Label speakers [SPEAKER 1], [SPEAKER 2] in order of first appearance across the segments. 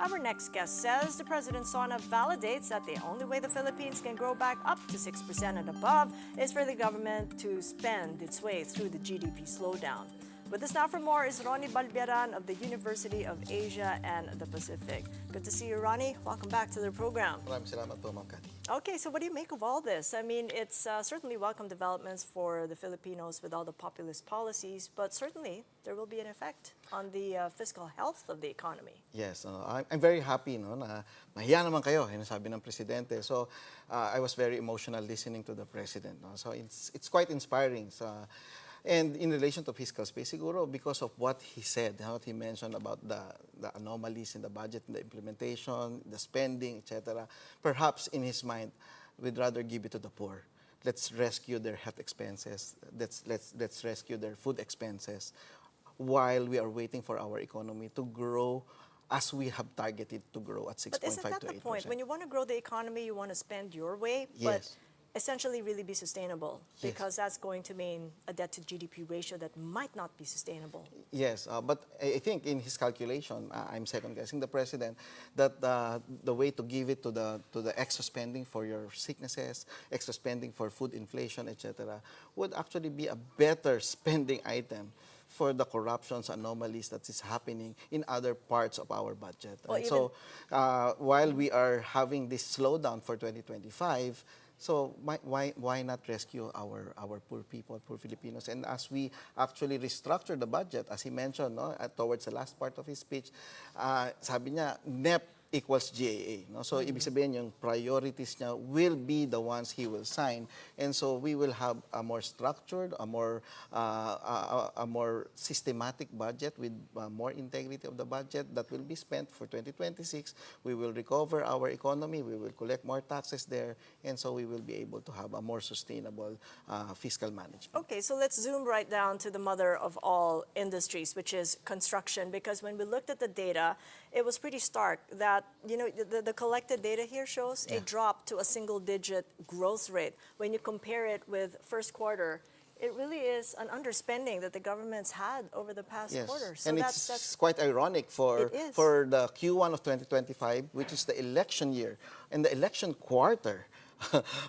[SPEAKER 1] Our next guest says the President's SONA validates that the only way the Philippines can grow back up to 6% and above is for the government to spend its way through the GDP slowdown. With us now for more is Ronilo Balbieran of the University of Asia and the Pacific. Good to see you, Ronnie. Welcome back to the program.
[SPEAKER 2] Maraming salamat po, Ma'am Cathy.
[SPEAKER 1] Okay, so what do you make of all this? I mean, it's certainly welcome developments for the Filipinos with all the populist policies, but certainly there will be an effect on the fiscal health of the economy.
[SPEAKER 2] Yes, I'm very happy no, na mahiya naman kayo, sabi ng Presidente. So I was very emotional listening to the President. No? So it's quite inspiring. So, and in relation to fiscal space, siguro because of what he said, what he mentioned about the anomalies in the budget, the implementation, the spending, etc. Perhaps in his mind, we'd rather give it to the poor. Let's rescue their health expenses. Let's rescue their food expenses while we are waiting for our economy to grow as we have targeted to grow at 6.5 to 8%.
[SPEAKER 1] But isn't that the point? When you want to grow the economy, you want to spend your way, but essentially really be sustainable, because that's going to mean a debt to GDP ratio that might not be sustainable.
[SPEAKER 2] Yes, but I think in his calculation, I'm second guessing the President, that the way to give it to the extra spending for your sicknesses, extra spending for food inflation, etc., would actually be a better spending item for the corruptions, anomalies that is happening in other parts of our budget.
[SPEAKER 1] Well,
[SPEAKER 2] and so while we are having this slowdown for 2025, so why not rescue our poor people, poor Filipinos? And as we actually restructure the budget, as he mentioned, no, towards the last part of his speech, sabi niya, NEP equals GAA. No? So, ibig sabihin yung priorities niya will be the ones he will sign. And so, we will have a more structured, a more systematic budget with more integrity of the budget that will be spent for 2026. We will recover our economy. We will collect more taxes there. And so, we will be able to have a more sustainable fiscal management.
[SPEAKER 1] Okay, so let's zoom right down to the mother of all industries, which is construction. Because when we looked at the data, it was pretty stark that, you know, the collected data here shows a drop to a single-digit growth rate. When you compare it with first quarter, it really is an underspending that the government's had over the past quarter.
[SPEAKER 2] So and that's quite ironic for the Q1 of 2025, which is the election year and the election quarter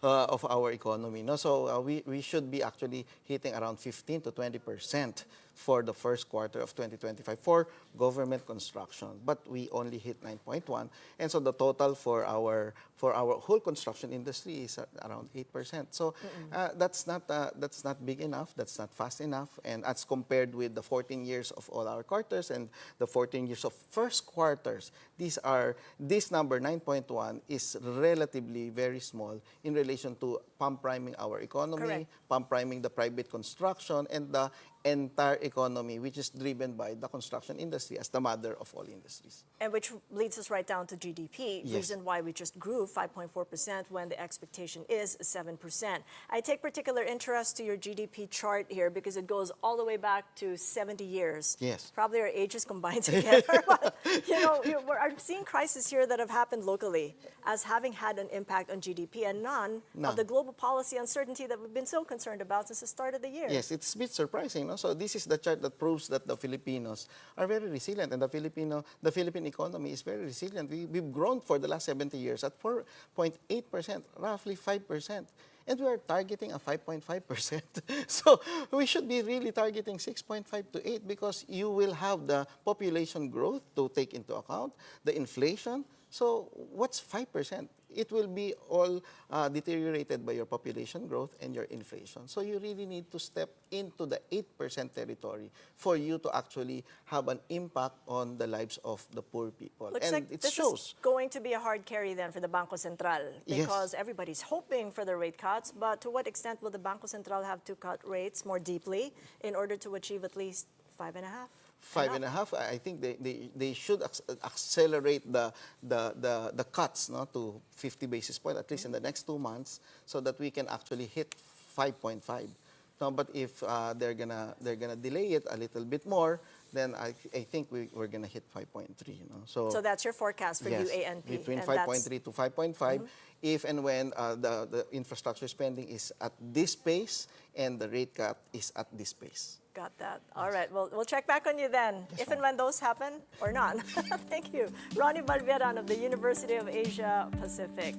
[SPEAKER 2] of our economy. No? So we should be actually hitting around 15 to 20% for the first quarter of 2025 for government construction, but we only hit 9.1, and so the total for our whole construction industry is around 8%. So that's not big enough. That's not fast enough, and as compared with the 14 years of all our quarters and the 14 years of first quarters, this number 9.1 is relatively very small in relation to pump priming our economy, pump priming the private construction, and the entire economy, which is driven by the construction industry as the mother of all industries.
[SPEAKER 1] And which leads us right down to GDP, reason why we just grew 5.4% when the expectation is 7%. I take particular interest to your GDP chart here because it goes all the way back to 70 years.
[SPEAKER 2] Yes.
[SPEAKER 1] Probably our ages combined together. But, you know, I'm seeing crises here that have happened locally as having had an impact on GDP, and none of the global policy uncertainty that we've been so concerned about since the start of the year.
[SPEAKER 2] Yes, it's a bit surprising. No? So this is the chart that proves that the Filipinos are very resilient, and the Philippine economy is very resilient. We've grown for the last 70 years at 4.8%, roughly 5%. And we are targeting a 5.5%. So we should be really targeting 6.5 to 8 because you will have the population growth to take into account, the inflation. So what's 5%? It will be all deteriorated by your population growth and your inflation. So you really need to step into the 8% territory for you to actually have an impact on the lives of the poor people.
[SPEAKER 1] Looks like this is going to be a hard carry then for the Bangko Sentral because everybody's hoping for the rate cuts, but to what extent will the Bangko Sentral have to cut rates more deeply in order to achieve at least 5.5%?
[SPEAKER 2] 5.5. I think they should accelerate the cuts, no, to 50 basis points at least in the next 2 months, so that we can actually hit 5.5. No, but if they're gonna delay it a little bit more, then I think we're going to hit 5.3. You know,
[SPEAKER 1] so that's your forecast for
[SPEAKER 2] yes,
[SPEAKER 1] UANP.
[SPEAKER 2] between
[SPEAKER 1] and
[SPEAKER 2] 5.3 to 5.5, if and when the infrastructure spending is at this pace and the rate cut is at this pace.
[SPEAKER 1] Got that. All right. Well, we'll check back on you then, if and when those happen or not. Thank you. Ronnie Balbieran of the University of Asia Pacific.